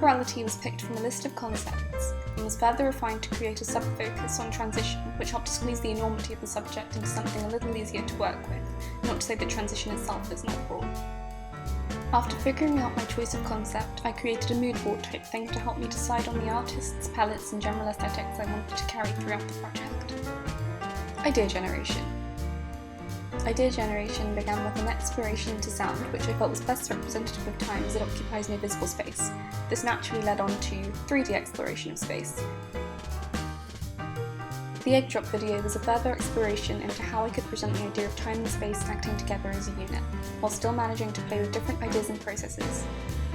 temporality was picked from a list of concepts and was further refined to create a sub-focus on transition, which helped to squeeze the enormity of the subject into something a little easier to work with, not to say that transition itself is not broad. After figuring out my choice of concept, I created a mood board type thing to help me decide on the artists, palettes and general aesthetics I wanted to carry throughout the project. Idea generation. Idea generation began with an exploration into sound, which I felt was best representative of time as it occupies no visible space. This naturally led on to 3D exploration of space. The egg drop video was a further exploration into how I could present the idea of time and space acting together as a unit, while still managing to play with different ideas and processes.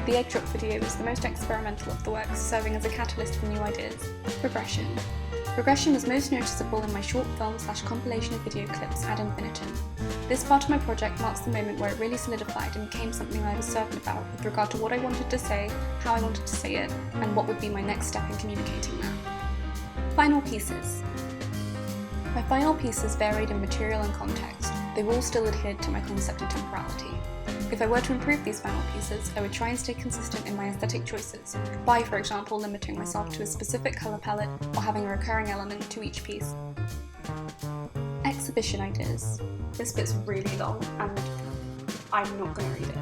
The egg drop video was the most experimental of the works, serving as a catalyst for new ideas. Regression. Regression was most noticeable in my short film / compilation of video clips ad infinitum. This part of my project marks the moment where it really solidified and became something I was certain about with regard to what I wanted to say, how I wanted to say it, and what would be my next step in communicating that. Final pieces. My final pieces varied in material and context. They all still adhered to my concept of temporality. If I were to improve these final pieces, I would try and stay consistent in my aesthetic choices, by, for example, limiting myself to a specific colour palette or having a recurring element to each piece. Exhibition ideas. This bit's really long and I'm not going to read it.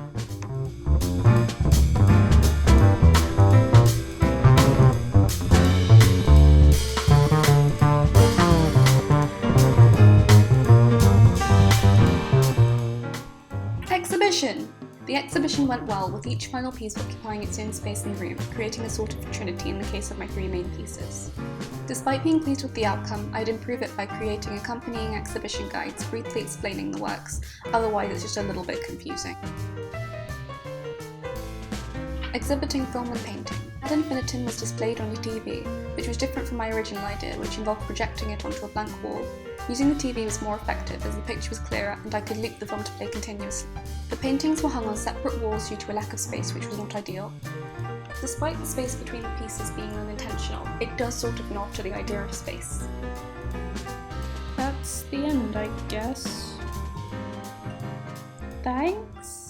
Exhibition! The exhibition went well, with each final piece occupying its own space in the room, creating a sort of trinity in the case of my 3 main pieces. Despite being pleased with the outcome, I'd improve it by creating accompanying exhibition guides briefly explaining the works, otherwise it's just a little bit confusing. Exhibiting film and painting. Ad infinitum was displayed on a TV, which was different from my original idea, which involved projecting it onto a blank wall. Using the TV was more effective as the picture was clearer and I could loop the film to play continuously. The paintings were hung on separate walls due to a lack of space, which was not ideal. Despite the space between the pieces being unintentional, it does sort of nod to the idea of space. That's the end, I guess. Thanks?